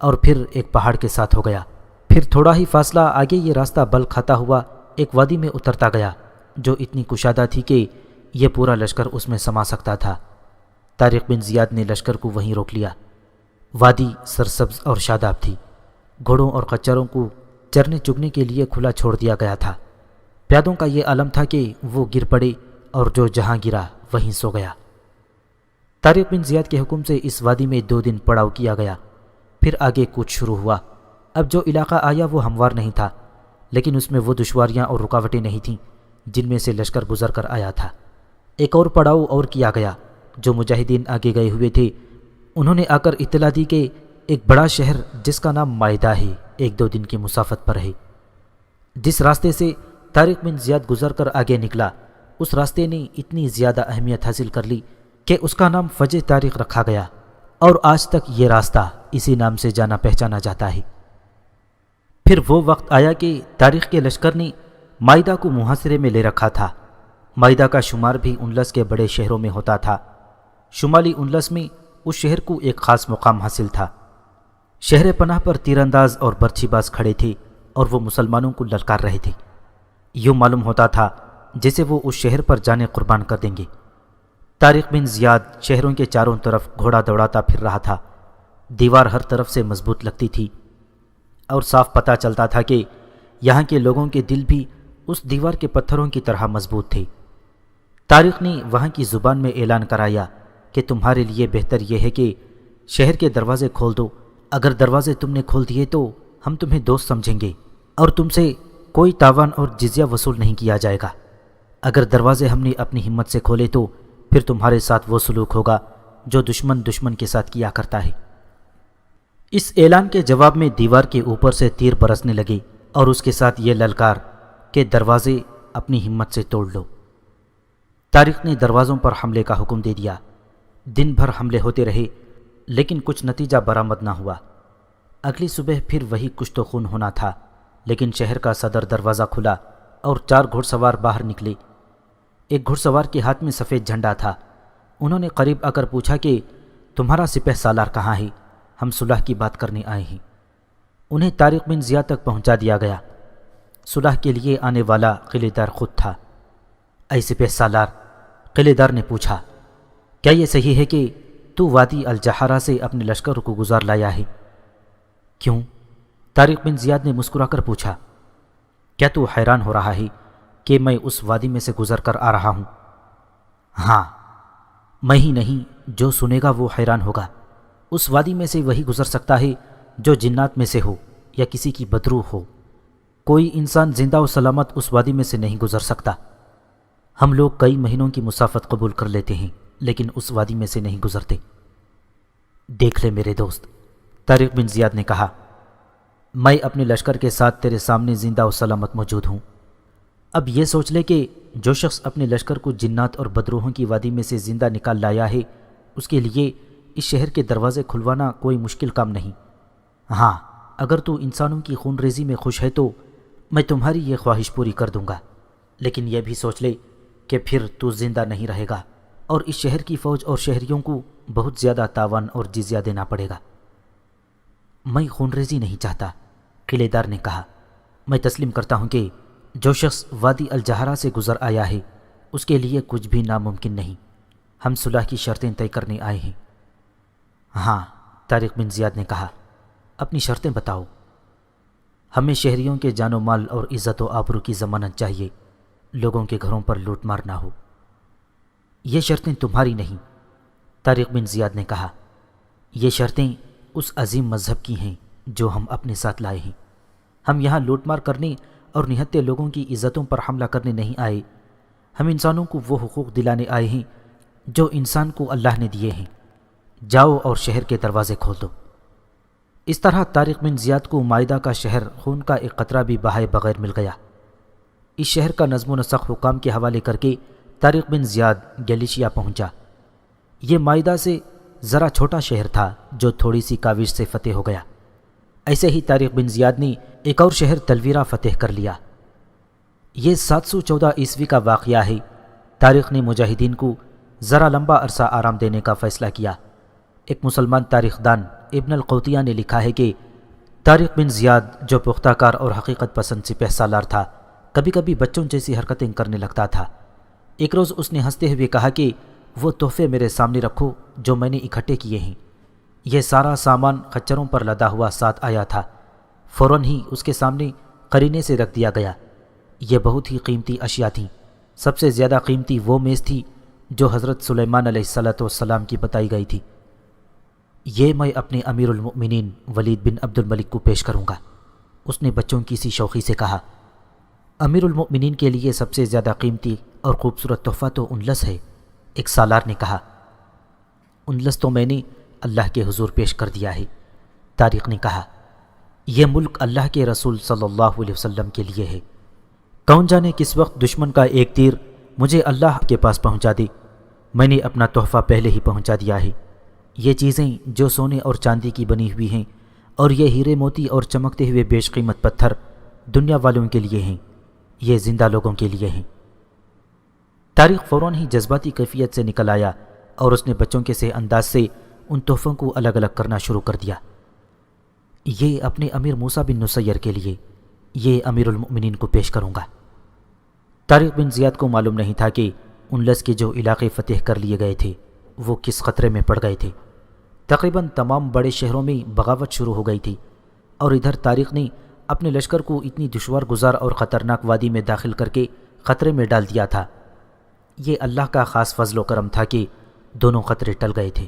اور پھر ایک پہاڑ کے ساتھ ہو گیا۔ پھر تھوڑا ہی فاصلہ آگے یہ راستہ بل کھاتا ہوا ایک وادی میں اترتا گیا جو اتنی کشادہ تھی کہ یہ پورا لشکر اس میں سما سکتا تھا۔ طارق بن زیاد نے لشکر کو وہیں روک لیا۔ وادی سرسبز اور شاداب تھی۔ گھوڑوں اور خچروں کو چرنے چگنے کے لیے کھلا چھوڑ دیا گیا تھا۔ پیادوں کا یہ عالم تھا کہ وہ گر پڑے اور جو جہاں گرا وہیں سو گیا۔ طارق بن زیاد کے حکم سے اس وادی میں 2 دن پڑاؤ کیا گیا۔ پھر آگے کچھ شروع ہوا۔ اب جو علاقہ آیا وہ ہموار نہیں تھا، لیکن اس میں وہ دشواریاں اور رکاوٹیں نہیں تھیں جن میں سے لشکر گزر کر آیا تھا۔ ایک اور پڑاؤ اور کیا گیا۔ جو مجاہدین آگے گئے ہوئے تھے انہوں نے آ کر اطلاع دی کہ ایک بڑا شہر جس کا نام مائدہ ہے 1-2 دن کی مسافت پر ہے۔ جس راستے سے طارق بن زیاد گزر کر آگے نکلا اس راستے نے اتنی زیادہ اہمیت حاصل کر لی کہ اس کا نام فج طارق رکھا گیا اور آج تک یہ راستہ اسی نام سے جانا پہچانا جاتا ہے۔ پھر وہ وقت آیا کہ طارق کے لشکر نے مائدہ کو محاصرے میں لے رکھا تھا۔ مائدہ کا شمار بھی انلس کے بڑے شہروں میں ہوتا تھا۔ شمالی انلس میں اس شہر کو ایک خاص مقام حاصل تھا۔ شہر پناہ پر تیر انداز اور برچھی باز کھڑے تھے اور وہ مسلمانوں کو للکار رہے تھے۔ یوں معلوم ہوتا تھا جیسے وہ اس شہر پر جانیں قربان کر دیں گے۔ طارق بن زیاد شہروں کے چاروں طرف گھوڑا دوڑاتا پھر رہا تھا۔ دیوار ہر طرف سے مضبوط لگتی تھی اور صاف پتہ چلتا تھا کہ یہاں کے لوگوں کے دل بھی اس دیوار کے پتھروں کی طرح مضبوط تھے۔ طارق نے وہاں کی زبان میں اعلان کرایا کہ تمہارے لیے بہتر یہ ہے کہ شہر کے دروازے کھول دو۔ اگر دروازے تم نے کھول دیے تو ہم تمہیں دوست سمجھیں گے اور تم سے کوئی تاوان اور جزیہ وصول نہیں کیا جائے گا۔ اگر دروازے ہم نے اپنی ہمت سے کھولے تو پھر تمہارے ساتھ وہ سلوک ہوگا جو دشمن کے ساتھ کیا کرتا ہے۔ اس اعلان کے جواب میں دیوار کے اوپر سے تیر برسنے لگے اور اس کے ساتھ یہ للکار کہ دروازے اپنی ہمت سے توڑ لو۔ طارق نے دروازوں پر حملے کا حکم دے دیا۔ دن بھر حملے ہوتے رہے لیکن کچھ نتیجہ برآمد نہ ہوا۔ اگلی صبح پھر وہی کچھ تو خون ہونا تھا، لیکن شہر کا صدر دروازہ کھلا اور 4 گھڑ سوار باہر نکلے۔ ایک گھڑ سوار کے ہاتھ میں سفید جھنڈا تھا۔ انہوں نے قریب آ کر پوچھا کہ تمہارا سپہ سالار کہاں ہے؟ ہم صلح کی بات کرنے آئے ہیں۔ انہیں طارق بن زیاد تک پہنچا دیا گیا۔ صلح کے لیے آنے والا قلعے دار خود تھا۔ اے سپہ سالار، قلعے دار نے پوچھا، کیا یہ صحیح ہے کہ تو وادی الجحرہ سے اپنے لشکر کو گزار لایا ہے؟ کیوں؟ طارق بن زیاد نے مسکرا کر پوچھا، کیا تو حیران ہو رہا ہے کہ میں اس وادی میں سے گزر کر آ رہا ہوں؟ ہاں، میں ہی نہیں، جو سنے گا وہ حیران ہوگا۔ اس وادی میں سے وہی گزر سکتا ہے جو جنات میں سے ہو یا کسی کی بدروح ہو۔ کوئی انسان زندہ و سلامت اس وادی میں سے نہیں گزر سکتا۔ ہم لوگ کئی مہینوں کی مسافت قبول کر لیتے ہیں لیکن اس وادی میں سے نہیں گزرتے۔ دیکھ لے میرے دوست، طارق بن زیاد نے کہا، میں اپنے لشکر کے ساتھ تیرے سامنے زندہ و سلامت موجود ہوں۔ اب یہ سوچ لے کہ جو شخص اپنے لشکر کو جنات اور بدروحوں کی وادی میں سے زندہ نکال لایا ہے اس کے لیے اس شہر کے دروازے کھلوانا کوئی مشکل کام نہیں۔ ہاں، اگر تو انسانوں کی خون ریزی میں خوش ہے تو میں تمہاری یہ خواہش پوری کر دوں گا، لیکن یہ بھی سوچ لے کہ پھر تو زندہ نہیں رہے گا اور اس شہر کی فوج اور شہریوں کو بہت زیادہ تاوان اور جزیہ دینا پڑے گا۔ میں خون ریزی نہیں چاہتا، قلعے دار نے کہا۔ میں تسلیم کرتا ہوں کہ جو شخص وادی الجحرہ سے گزر آیا ہے اس کے لیے کچھ بھی ناممکن نہیں۔ ہم صلح کی شرطیں طے کرنے آئے ہیں۔ ہاں، طارق بن زیاد نے کہا، اپنی شرطیں بتاؤ۔ ہمیں شہریوں کے جان و مال اور عزت و آبرو کی ضمانت چاہیے، لوگوں کے گھروں پر لوٹ مار نہ ہو۔ یہ شرطیں تمہاری نہیں، طارق بن زیاد نے کہا، یہ شرطیں اس عظیم مذہب کی ہیں جو ہم اپنے ساتھ لائے ہیں۔ ہم یہاں لوٹ مار کرنے اور نہتے لوگوں کی عزتوں پر حملہ کرنے نہیں آئے۔ ہم انسانوں کو وہ حقوق دلانے آئے ہیں جو انسان کو اللہ نے دیے ہیں۔ جاؤ اور شہر کے دروازے کھول دو۔ اس طرح طارق بن زیاد کو مائدہ کا شہر خون کا ایک قطرہ بھی بہائے بغیر مل گیا۔ اس شہر کا نظم و نسق حکام کے حوالے کر کے طارق بن زیاد گلیشیا پہنچا۔ یہ مائدہ سے ذرا چھوٹا شہر تھا جو تھوڑی سی کاوش سے فتح ہو گیا۔ ایسے ہی طارق بن زیاد نے ایک اور شہر تلویرہ فتح کر لیا۔ یہ 714 عیسوی کا واقعہ ہے۔ طارق نے مجاہدین کو ذرا لمبا عرصہ آرام دینے کا فیصلہ کیا۔ ایک مسلمان تاریخ دان ابن القوطیہ نے لکھا ہے کہ طارق بن زیاد جو پختہ کار اور حقیقت پسند سپہ سالار تھا، کبھی کبھی بچوں جیسی حرکتیں کرنے لگتا تھا۔ ایک روز اس نے ہنستے ہوئے کہا کہ وہ تحفے میرے سامنے رکھو جو میں نے اکٹھے کیے ہیں۔ یہ سارا سامان خچروں پر لدا ہوا ساتھ آیا تھا۔ فوراً ہی اس کے سامنے قرینے سے رکھ دیا گیا۔ یہ بہت ہی قیمتی اشیاء تھیں۔ سب سے زیادہ قیمتی وہ میز تھی جو حضرت سلیمان علیہ السلام کی بتائی گئی تھی۔ یہ میں اپنے امیر المؤمنین ولید بن عبد الملک کو پیش کروں گا، اس نے بچوں کی سی شوخی سے کہا۔ امیر المؤمنین کے لیے سب سے زیادہ قیمتی اور خوبصورت تحفہ تو انلس ہے، ایک سالار نے کہا۔ انلس تو میں نے اللہ کے حضور پیش کر دیا ہے، طارق نے کہا۔ یہ ملک اللہ کے رسول صلی اللہ علیہ وسلم کے لیے ہے۔ کون جانے کس وقت دشمن کا ایک تیر مجھے اللہ کے پاس پہنچا دے، میں نے اپنا تحفہ پہلے ہی پہنچا دیا ہے۔ یہ چیزیں جو سونے اور چاندی کی بنی ہوئی ہیں اور یہ ہیرے موتی اور چمکتے ہوئے بیش قیمت پتھر دنیا والوں کے لیے ہیں، یہ زندہ لوگوں کے لیے ہیں۔ طارق فوراً ہی جذباتی کیفیت سے نکل آیا اور اس نے بچوں کے سے انداز سے ان تحفوں کو الگ الگ کرنا شروع کر دیا۔ یہ اپنے امیر موسیٰ بن نصیر کے لیے، یہ امیر المؤمنین کو پیش کروں گا۔ طارق بن زیاد کو معلوم نہیں تھا کہ انلس کے جو علاقے فتح کر لیے گئے تھے وہ کس خطرے میں پڑ گئے تھے۔ تقریباً تمام بڑے شہروں میں بغاوت شروع ہو گئی تھی، اور ادھر طارق نے اپنے لشکر کو اتنی دشوار گزار اور خطرناک وادی میں داخل کر کے خطرے میں ڈال دیا تھا۔ یہ اللہ کا خاص فضل و کرم تھا کہ دونوں خطرے ٹل گئے تھے۔